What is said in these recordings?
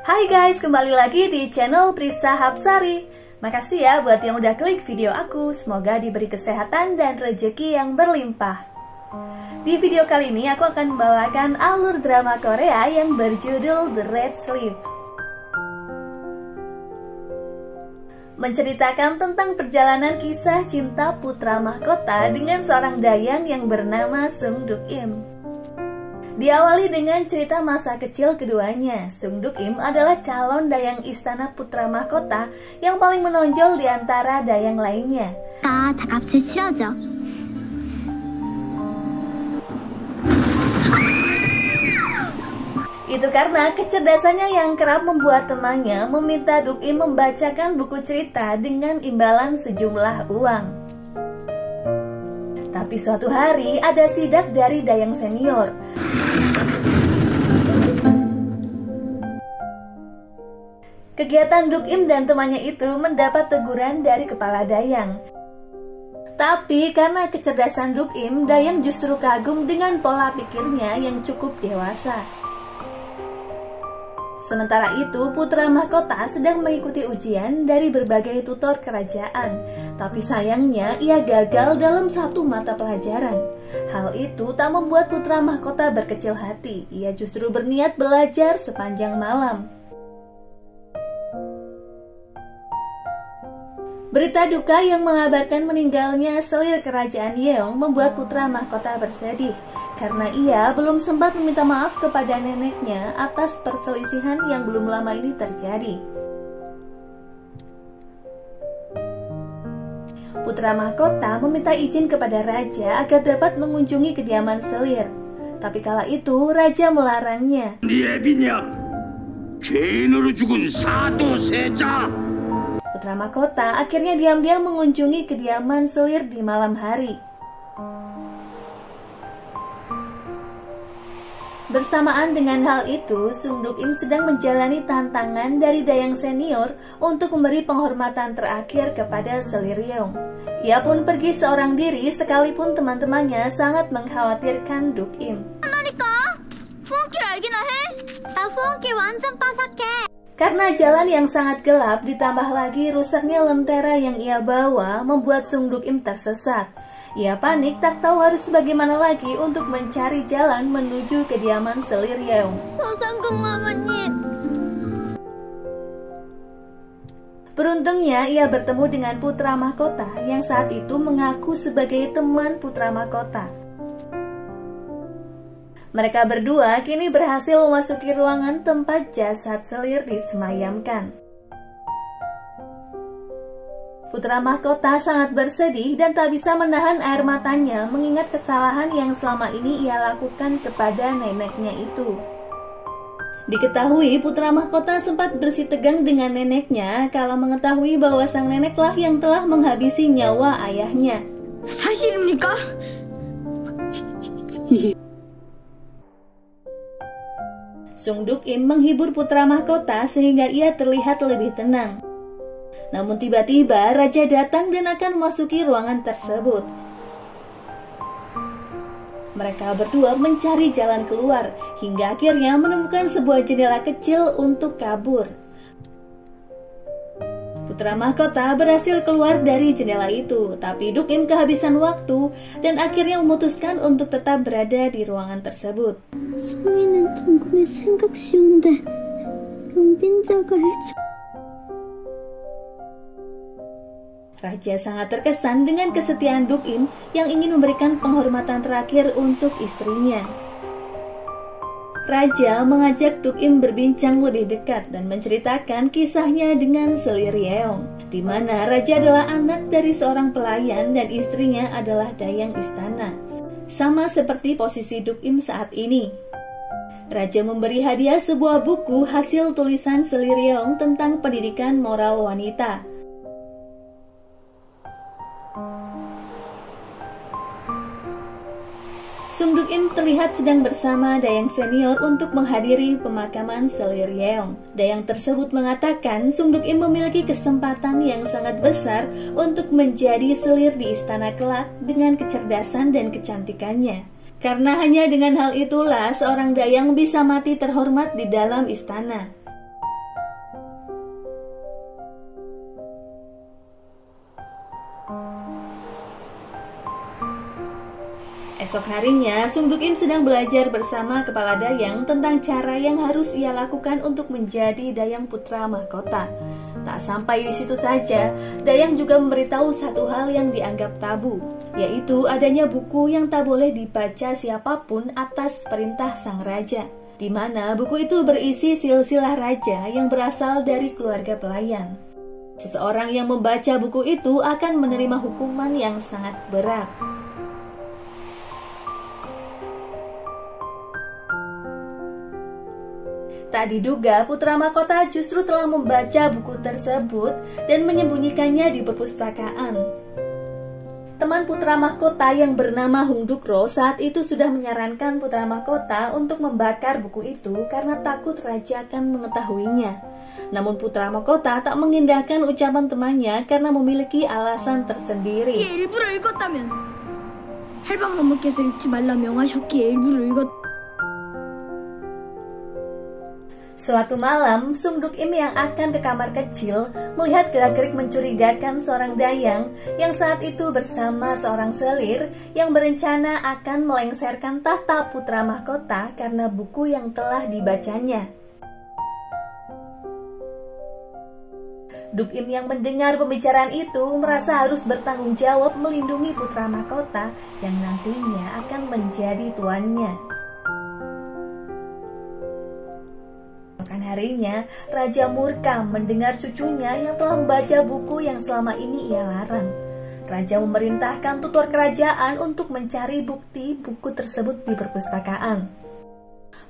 Hai guys, kembali lagi di channel Prisa Hapsari. Makasih ya buat yang udah klik video aku. Semoga diberi kesehatan dan rezeki yang berlimpah. Di video kali ini aku akan membawakan alur drama Korea yang berjudul The Red Sleeve. Menceritakan tentang perjalanan kisah cinta putra mahkota dengan seorang dayang yang bernama Sung Duk Im. Diawali dengan cerita masa kecil keduanya. Sung Duk Im adalah calon dayang istana putra mahkota yang paling menonjol di antara dayang lainnya. 다 값을 치러줘. Itu karena kecerdasannya yang kerap membuat temannya meminta Duk Im membacakan buku cerita dengan imbalan sejumlah uang. Tapi suatu hari ada sidak dari dayang senior. Kegiatan Duk Im dan temannya itu mendapat teguran dari kepala dayang. Tapi karena kecerdasan Duk Im, dayang justru kagum dengan pola pikirnya yang cukup dewasa. Sementara itu, putra mahkota sedang mengikuti ujian dari berbagai tutor kerajaan. Tapi sayangnya, ia gagal dalam satu mata pelajaran. Hal itu tak membuat putra mahkota berkecil hati. Ia justru berniat belajar sepanjang malam. Berita duka yang mengabarkan meninggalnya selir kerajaan Yeong membuat putra mahkota bersedih. Karena ia belum sempat meminta maaf kepada neneknya atas perselisihan yang belum lama ini terjadi. Putra mahkota meminta izin kepada raja agar dapat mengunjungi kediaman selir. Tapi kala itu raja melarangnya. Putra mahkota akhirnya diam-diam mengunjungi kediaman selir di malam hari. Bersamaan dengan hal itu, Sung Duk Im sedang menjalani tantangan dari dayang senior untuk memberi penghormatan terakhir kepada selir Yeong. Ia pun pergi seorang diri sekalipun teman-temannya sangat mengkhawatirkan Duk Im. Karena jalan yang sangat gelap ditambah lagi rusaknya lentera yang ia bawa membuat Sung Duk Im tersesat. Ia panik tak tahu harus bagaimana lagi untuk mencari jalan menuju kediaman selir Yeong. Beruntungnya ia bertemu dengan putra mahkota yang saat itu mengaku sebagai teman putra mahkota. Mereka berdua kini berhasil memasuki ruangan tempat jasad selir disemayamkan. Putra mahkota sangat bersedih dan tak bisa menahan air matanya mengingat kesalahan yang selama ini ia lakukan kepada neneknya itu. Diketahui putra mahkota sempat bersitegang dengan neneknya kala mengetahui bahwa sang neneklah yang telah menghabisi nyawa ayahnya. 사실입니까? Sung Duk Im menghibur putra mahkota sehingga ia terlihat lebih tenang. Namun tiba-tiba raja datang dan akan memasuki ruangan tersebut. Mereka berdua mencari jalan keluar hingga akhirnya menemukan sebuah jendela kecil untuk kabur. Putra mahkota berhasil keluar dari jendela itu, tapi Duk Im kehabisan waktu dan akhirnya memutuskan untuk tetap berada di ruangan tersebut. 성인은 동군의 생각 쉬운데 용빈자가 해줘. Raja sangat terkesan dengan kesetiaan Duk Im yang ingin memberikan penghormatan terakhir untuk istrinya. Raja mengajak Duk Im berbincang lebih dekat dan menceritakan kisahnya dengan selir Yeong, di mana raja adalah anak dari seorang pelayan dan istrinya adalah dayang istana. Sama seperti posisi Duk Im saat ini. Raja memberi hadiah sebuah buku hasil tulisan selir Yeong tentang pendidikan moral wanita. Sung Duk Im terlihat sedang bersama dayang senior untuk menghadiri pemakaman selir Yeong. Dayang tersebut mengatakan Sung Duk Im memiliki kesempatan yang sangat besar untuk menjadi selir di istana kelak dengan kecerdasan dan kecantikannya. Karena hanya dengan hal itulah seorang dayang bisa mati terhormat di dalam istana. Esok harinya, Sung Duk Im sedang belajar bersama kepala dayang tentang cara yang harus ia lakukan untuk menjadi dayang putra mahkota. Tak sampai di situ saja, dayang juga memberitahu satu hal yang dianggap tabu, yaitu adanya buku yang tak boleh dibaca siapapun atas perintah sang raja, di mana buku itu berisi silsilah raja yang berasal dari keluarga pelayan. Seseorang yang membaca buku itu akan menerima hukuman yang sangat berat. Tak diduga, putra mahkota justru telah membaca buku tersebut dan menyembunyikannya di perpustakaan. Teman putra mahkota yang bernama Hung Dukro saat itu sudah menyarankan putra mahkota untuk membakar buku itu karena takut raja akan mengetahuinya. Namun putra mahkota tak mengindahkan ucapan temannya karena memiliki alasan tersendiri. 일부러 읽었다면 할방마마께서 읽지 말라 명하셨기에 일부러 읽었. Suatu malam, Sung Duk Im yang akan ke kamar kecil melihat gerak-gerik mencurigakan seorang dayang yang saat itu bersama seorang selir yang berencana akan melengsarkan tahta putra mahkota karena buku yang telah dibacanya. Duk Im yang mendengar pembicaraan itu merasa harus bertanggung jawab melindungi putra mahkota yang nantinya akan menjadi tuannya. Harinya, Raja murka mendengar cucunya yang telah membaca buku yang selama ini ia larang. Raja memerintahkan tutor kerajaan untuk mencari bukti buku tersebut di perpustakaan.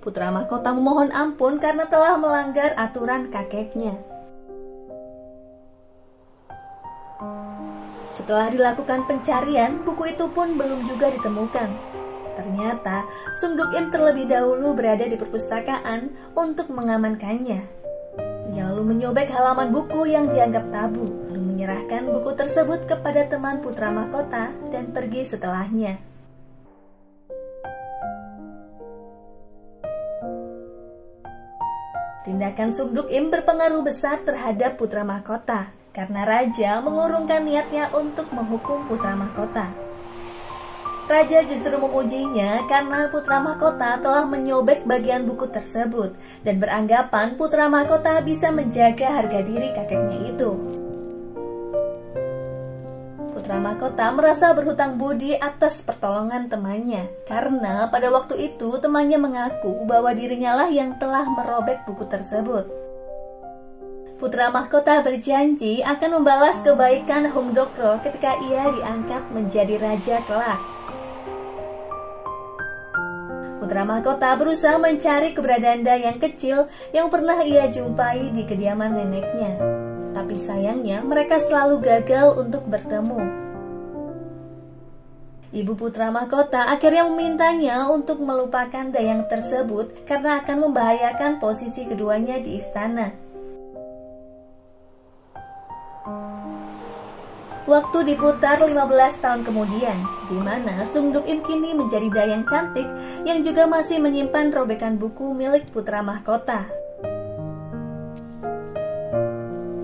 Putra mahkota memohon ampun karena telah melanggar aturan kakeknya. Setelah dilakukan pencarian, buku itu pun belum juga ditemukan. Ternyata, Sung Duk Im terlebih dahulu berada di perpustakaan untuk mengamankannya. Ia lalu menyobek halaman buku yang dianggap tabu, lalu menyerahkan buku tersebut kepada teman putra mahkota dan pergi setelahnya. Tindakan Sung Duk Im berpengaruh besar terhadap putra mahkota, karena raja mengurungkan niatnya untuk menghukum putra mahkota. Raja justru memujinya karena putra mahkota telah menyobek bagian buku tersebut dan beranggapan putra mahkota bisa menjaga harga diri kakeknya itu. Putra mahkota merasa berhutang budi atas pertolongan temannya karena pada waktu itu temannya mengaku bahwa dirinya lah yang telah merobek buku tersebut. Putra mahkota berjanji akan membalas kebaikan Hung Dukro ketika ia diangkat menjadi raja kelak. Putra mahkota berusaha mencari keberadaan dayang kecil yang pernah ia jumpai di kediaman neneknya. Tapi sayangnya mereka selalu gagal untuk bertemu. Ibu putra mahkota akhirnya memintanya untuk melupakan dayang tersebut karena akan membahayakan posisi keduanya di istana. Waktu diputar 15 tahun kemudian, di mana Sung Duk Im kini menjadi dayang cantik yang juga masih menyimpan robekan buku milik putra mahkota.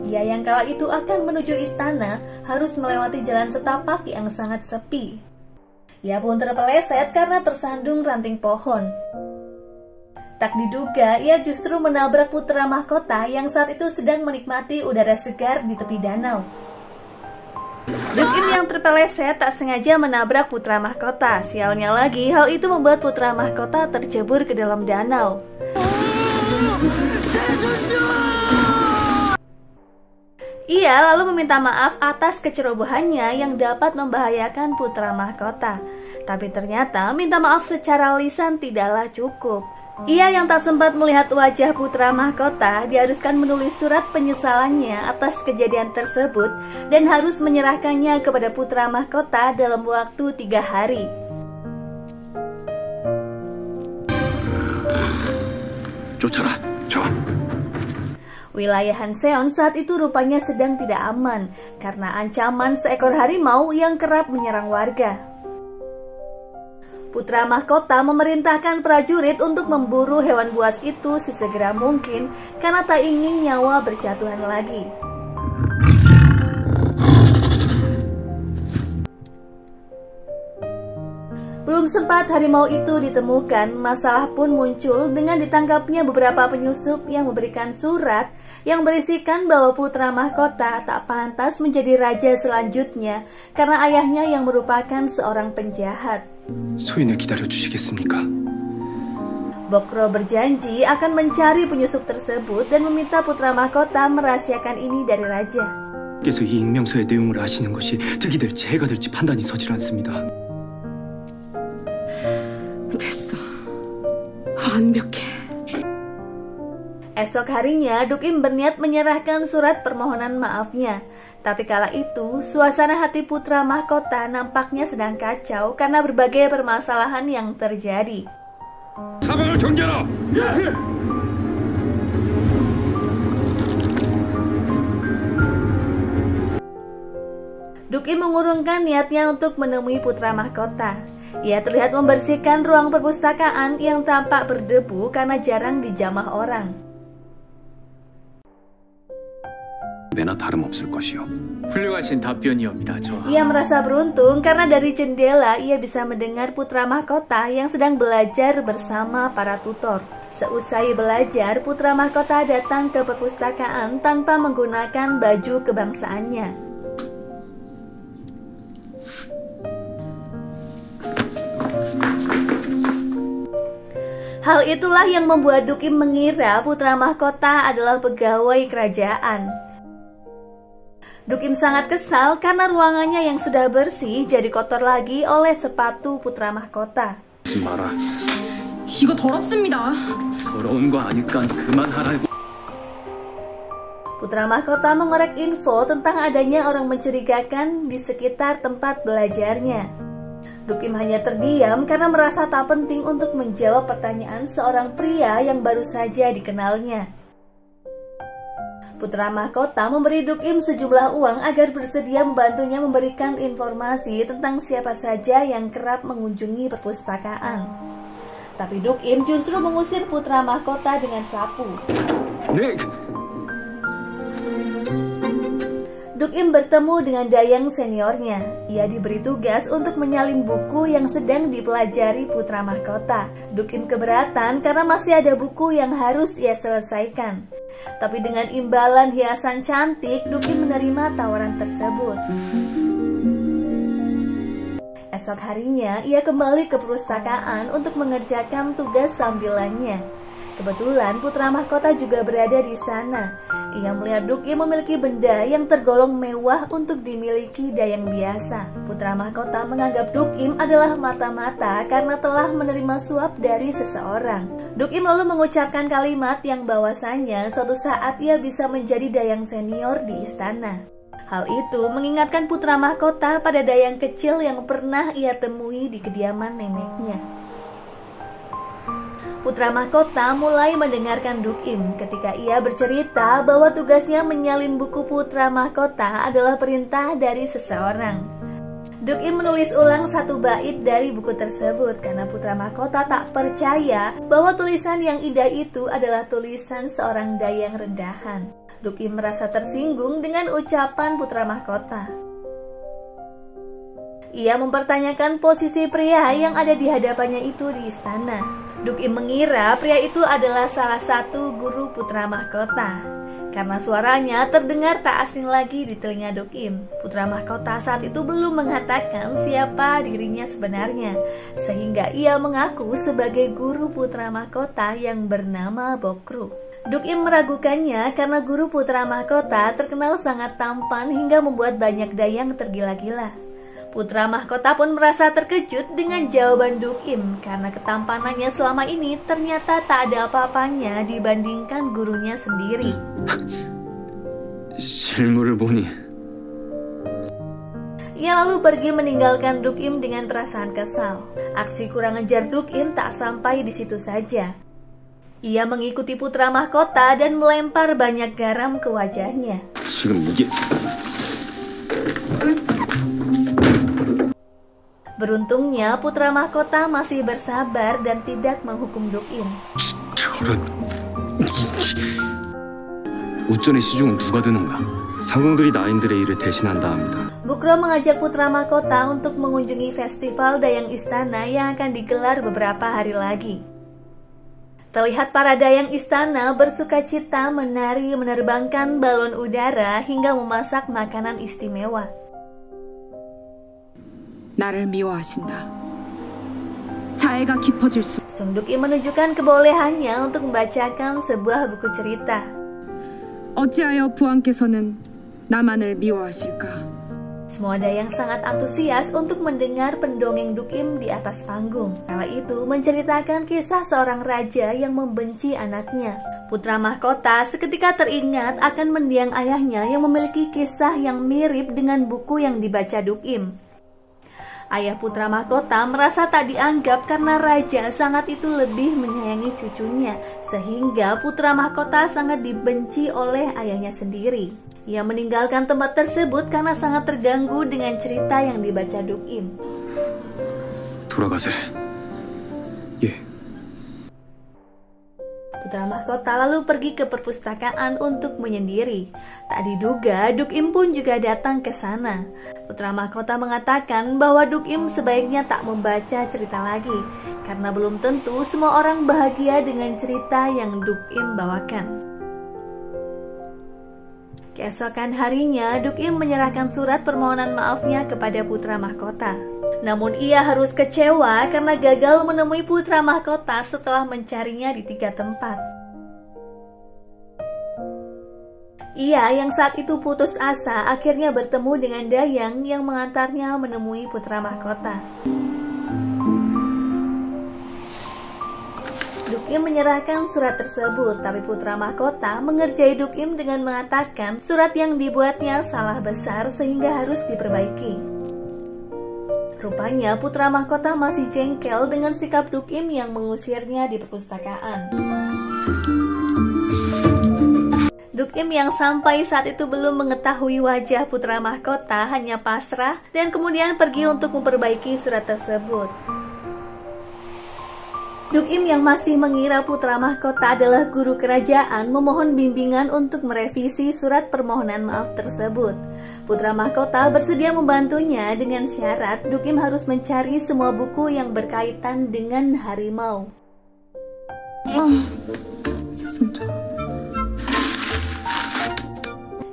Ia yang kala itu akan menuju istana harus melewati jalan setapak yang sangat sepi. Ia pun terpeleset karena tersandung ranting pohon. Tak diduga, ia justru menabrak putra mahkota yang saat itu sedang menikmati udara segar di tepi danau. Duk Im yang terpeleset tak sengaja menabrak putra mahkota. Sialnya lagi, hal itu membuat putra mahkota tercebur ke dalam danau. Ia lalu meminta maaf atas kecerobohannya yang dapat membahayakan putra mahkota. Tapi ternyata minta maaf secara lisan tidaklah cukup. Ia yang tak sempat melihat wajah putra mahkota diharuskan menulis surat penyesalannya atas kejadian tersebut dan harus menyerahkannya kepada putra mahkota dalam waktu 3 hari. 쫓아라, 전. Wilayah Hanseon saat itu rupanya sedang tidak aman karena ancaman seekor harimau yang kerap menyerang warga. Putra mahkota memerintahkan prajurit untuk memburu hewan buas itu sesegera mungkin karena tak ingin nyawa berjatuhan lagi. Belum sempat harimau itu ditemukan, masalah pun muncul dengan ditangkapnya beberapa penyusup yang memberikan surat yang berisikan bahwa putra mahkota tak pantas menjadi raja selanjutnya karena ayahnya yang merupakan seorang penjahat. 소인을 기다려주시겠습니까? Bokro berjanji akan mencari penyusup tersebut dan meminta putra mahkota merahasiakan ini dari raja. 께서 이 익명서의 내용을 아시는 것이 득이 될지 해가 될지 판단이 서질 않습니다. 됐어. 완벽해. Esok harinya, Duk-im berniat menyerahkan surat permohonan maafnya. Tapi kala itu, suasana hati putra mahkota nampaknya sedang kacau karena berbagai permasalahan yang terjadi. 사방을 경계하라! Duk-im mengurungkan niatnya untuk menemui putra mahkota. Ia terlihat membersihkan ruang perpustakaan yang tampak berdebu karena jarang dijamah orang. 내나 다름없을 것이요. 훌륭하신 답변이옵니다. Ia merasa beruntung karena dari jendela ia bisa mendengar putra mahkota yang sedang belajar bersama para tutor. Seusai belajar, putra mahkota datang ke perpustakaan tanpa menggunakan baju kebangsaannya. Hal itulah yang membuat Duk-im mengira putra mahkota adalah pegawai kerajaan. Duk-im sangat kesal karena ruangannya yang sudah bersih jadi kotor lagi oleh sepatu putra mahkota. 하지 마라. 이거 더럽습니다. 더러운 거 아니까 그만하라고. Putra mahkota mengorek info tentang adanya orang mencurigakan di sekitar tempat belajarnya. Duk-im hanya terdiam karena merasa tak penting untuk menjawab pertanyaan seorang pria yang baru saja dikenalnya. Putra mahkota memberi Duk-im sejumlah uang agar bersedia membantunya memberikan informasi tentang siapa saja yang kerap mengunjungi perpustakaan. Tapi Duk-im justru mengusir putra mahkota dengan sapu. Duk-im bertemu dengan dayang seniornya. Ia diberi tugas untuk menyalin buku yang sedang dipelajari putra mahkota. Duk-im keberatan karena masih ada buku yang harus ia selesaikan. Tapi dengan imbalan hiasan cantik, Duk-im menerima tawaran tersebut. Esok harinya, ia kembali ke perpustakaan untuk mengerjakan tugas sambilannya. Kebetulan putra mahkota juga berada di sana. Ia melihat Duk-im memiliki benda yang tergolong mewah untuk dimiliki dayang biasa. Putra mahkota menganggap Duk-im adalah mata-mata karena telah menerima suap dari seseorang. Duk-im lalu mengucapkan kalimat yang bahwasanya suatu saat ia bisa menjadi dayang senior di istana. Hal itu mengingatkan putra mahkota pada dayang kecil yang pernah ia temui di kediaman neneknya. Putra mahkota mulai mendengarkan Duk-im ketika ia bercerita bahwa tugasnya menyalin buku putra mahkota adalah perintah dari seseorang. Duk-im menulis ulang satu bait dari buku tersebut karena putra mahkota tak percaya bahwa tulisan yang indah itu adalah tulisan seorang dayang rendahan. Duk-im merasa tersinggung dengan ucapan putra mahkota. Ia mempertanyakan posisi pria yang ada di hadapannya itu di istana. Duk-im mengira pria itu adalah salah satu guru putra mahkota. Karena suaranya terdengar tak asing lagi di telinga Duk-im. Putra mahkota saat itu belum mengatakan siapa dirinya sebenarnya, sehingga ia mengaku sebagai guru putra mahkota yang bernama Bokro. Duk-im meragukannya karena guru putra mahkota terkenal sangat tampan hingga membuat banyak dayang tergila-gila. Putra mahkota pun merasa terkejut dengan jawaban Duk-im karena ketampanannya selama ini ternyata tak ada apa-apanya dibandingkan gurunya sendiri. 실물을 보니 Ia lalu pergi meninggalkan Duk-im dengan perasaan kesal. Aksi kurang ajar Duk-im tak sampai di situ saja. Ia mengikuti putra mahkota dan melempar banyak garam ke wajahnya. 지금 이게 Beruntungnya putra mahkota masih bersabar dan tidak menghukum Duk-im. 저런... 우전의 시중은 누가 드는가? 상공들이 나인들의 일을 대신한다 합니다. Bukro mengajak putra mahkota untuk mengunjungi festival Dayang Istana yang akan digelar beberapa hari lagi. Terlihat para Dayang Istana bersukacita menari, menerbangkan balon udara hingga memasak makanan istimewa. 나를 미워하신다. 자애가 깊어질수록 Sung Duk-im menunjukkan kebolehannya untuk membacakan sebuah buku cerita. 어찌하여 부왕께서는 나만을 미워하실까? Semua Dayang sangat antusias untuk mendengar pendongeng Duk-im di atas panggung. Kala itu menceritakan kisah seorang raja yang membenci anaknya. Putra mahkota seketika teringat akan mendiang ayahnya yang memiliki kisah yang mirip dengan buku yang dibaca Duk-im. Ayah putra mahkota merasa tak dianggap karena raja sangat itu lebih menyayangi cucunya, sehingga putra mahkota sangat dibenci oleh ayahnya sendiri. Ia meninggalkan tempat tersebut karena sangat terganggu dengan cerita yang dibaca Duk-im. 돌아가세. 예. Putra mahkota lalu pergi ke perpustakaan untuk menyendiri. Tak diduga, Duk-im pun juga datang ke sana. Putra mahkota mengatakan bahwa Duk-im sebaiknya tak membaca cerita lagi, karena belum tentu semua orang bahagia dengan cerita yang Duk-im bawakan. Keesokan harinya, Duk-im menyerahkan surat permohonan maafnya kepada putra mahkota. Namun ia harus kecewa karena gagal menemui putra mahkota setelah mencarinya di 3 tempat. Ia yang saat itu putus asa akhirnya bertemu dengan Dayang yang mengantarnya menemui putra mahkota. Duk-im menyerahkan surat tersebut, tapi putra mahkota mengerjai Duk-im dengan mengatakan surat yang dibuatnya salah besar sehingga harus diperbaiki. Rupanya putra mahkota masih jengkel dengan sikap Duk-im yang mengusirnya di perpustakaan. Duk-im yang sampai saat itu belum mengetahui wajah putra mahkota hanya pasrah dan kemudian pergi untuk memperbaiki surat tersebut. Duk-im yang masih mengira putra mahkota adalah guru kerajaan memohon bimbingan untuk merevisi surat permohonan maaf tersebut. Putra mahkota bersedia membantunya dengan syarat Duk-im harus mencari semua buku yang berkaitan dengan harimau.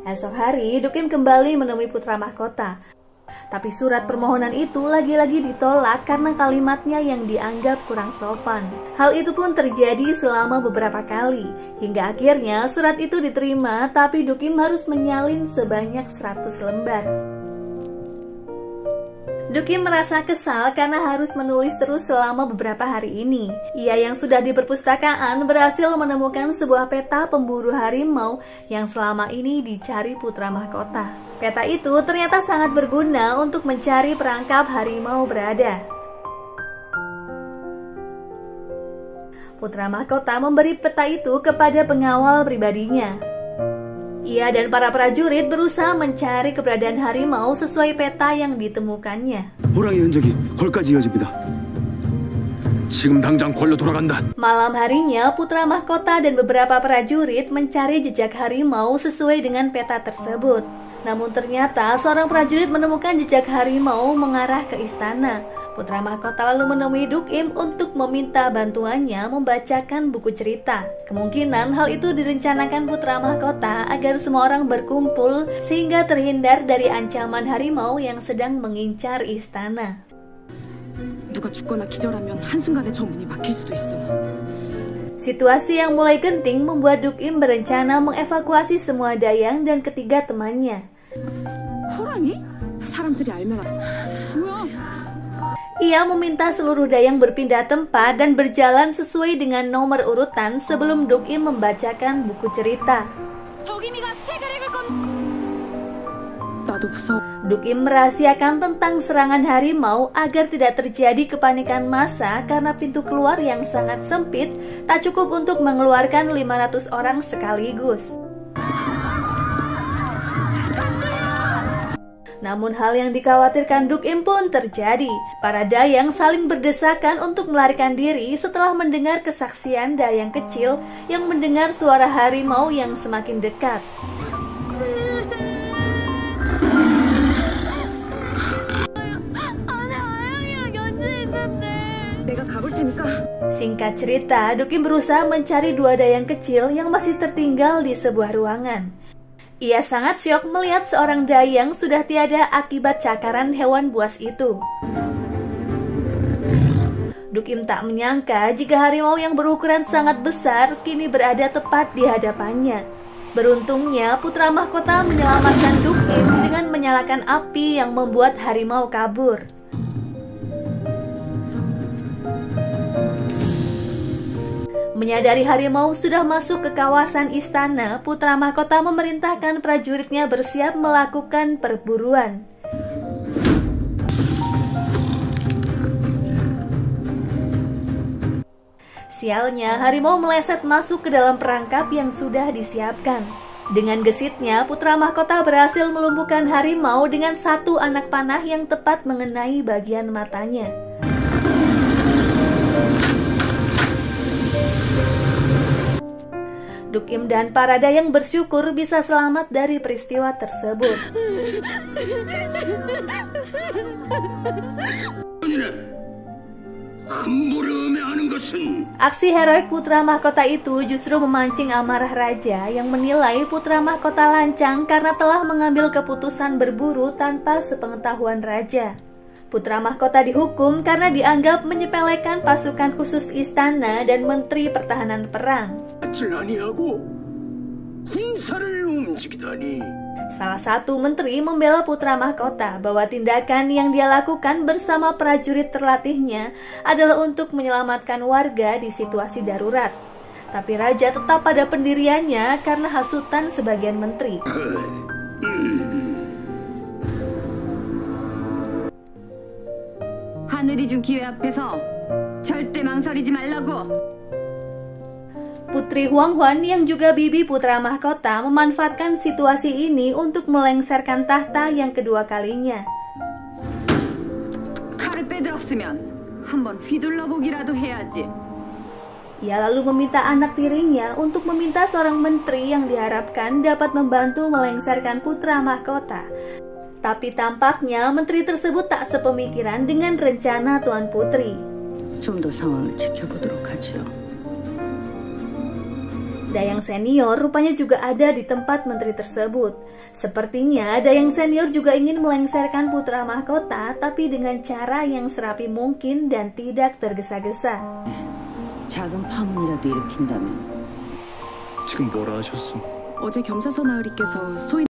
Esok hari, Duk-im kembali menemui putra mahkota. Tapi surat permohonan itu lagi-lagi ditolak karena kalimatnya yang dianggap kurang sopan. Hal itu pun terjadi selama beberapa kali, hingga akhirnya surat itu diterima, tapi Duk-im harus menyalin sebanyak 100 lembar. Duk-im merasa kesal karena harus menulis terus selama beberapa hari ini. Ia yang sudah di perpustakaan berhasil menemukan sebuah peta pemburu harimau yang selama ini dicari putra mahkota. Peta itu ternyata sangat berguna untuk mencari perangkap harimau berada. Putra mahkota memberi peta itu kepada pengawal pribadinya. Ia dan para prajurit berusaha mencari keberadaan harimau sesuai peta yang ditemukannya. 호랑이 흔적이 거기까지 이어집니다. 지금 당장 걸로 돌아간다. Malam harinya, putra mahkota dan beberapa prajurit mencari jejak harimau sesuai dengan peta tersebut. Namun ternyata seorang prajurit menemukan jejak harimau mengarah ke istana. Putra mahkota lalu menemui Duk-im untuk meminta bantuannya membacakan buku cerita. Kemungkinan hal itu direncanakan putra mahkota agar semua orang berkumpul sehingga terhindar dari ancaman harimau yang sedang mengincar istana. 누가 죽거나 기절하면 한순간에 저 문이 막힐 수도 있어. Situasi yang mulai genting membuat Duk-im berencana mengevakuasi semua Dayang dan ketiga temannya. 호랑이? 사람들이 알면 뭐야? Ia meminta seluruh Dayang berpindah tempat dan berjalan sesuai dengan nomor urutan sebelum Duk-im membacakan buku cerita. 덕임이가 책을 읽을 건 나도 무서워. Duk-im merahasiakan tentang serangan harimau agar tidak terjadi kepanikan massa karena pintu keluar yang sangat sempit tak cukup untuk mengeluarkan 500 orang sekaligus. Namun hal yang dikhawatirkan Duk Im pun terjadi. Para dayang saling berdesakan untuk melarikan diri setelah mendengar kesaksian dayang kecil yang mendengar suara harimau yang semakin dekat. Singkat cerita, Duk Im berusaha mencari dua dayang kecil yang masih tertinggal di sebuah ruangan. Ia sangat syok melihat seorang dayang sudah tiada akibat cakaran hewan buas itu. Duk Im tak menyangka jika harimau yang berukuran sangat besar kini berada tepat di hadapannya. Beruntungnya putra mahkota menyelamatkan Duk Im dengan menyalakan api yang membuat harimau kabur. Menyadari harimau sudah masuk ke kawasan istana, putra mahkota memerintahkan prajuritnya bersiap melakukan perburuan. Sialnya, harimau meleset masuk ke dalam perangkap yang sudah disiapkan. Dengan gesitnya, putra mahkota berhasil melumpuhkan harimau dengan satu anak panah yang tepat mengenai bagian matanya. Duk Im dan para dayang bersyukur bisa selamat dari peristiwa tersebut. Aksi heroik putra mahkota itu justru memancing amarah raja yang menilai putra mahkota lancang karena telah mengambil keputusan berburu tanpa sepengetahuan raja. Putra mahkota dihukum karena dianggap menyepelekan pasukan khusus istana dan menteri pertahanan perang. Salah satu menteri membela putra mahkota bahwa tindakan yang dia lakukan bersama prajurit terlatihnya adalah untuk menyelamatkan warga di situasi darurat. Tapi raja tetap pada pendiriannya karena hasutan sebagian menteri. 하늘이 준 기회 앞에서 절대 망설이지 말라고. Putri Huang Huan yang juga bibi putra mahkota memanfaatkan situasi ini untuk melengsarkan tahta yang kedua kalinya. 칼을 빼들었으면 한번 휘둘러 보기라도 해야지. Ia lalu meminta anak tirinya untuk meminta seorang menteri yang diharapkan dapat membantu melengsarkan putra mahkota. Tapi tampaknya menteri tersebut tak sepemikiran dengan rencana Tuan Putri. 좀 더 상황을 지켜보도록 하죠. Dayang senior rupanya juga ada di tempat menteri tersebut. Sepertinya Dayang senior juga ingin melengsarkan putra mahkota, tapi dengan cara yang serapi mungkin dan tidak tergesa-gesa. 작은 파문이라도 일으킨다면 지금 뭐라 하셨음? 어제 겸사서 나으리께서 소인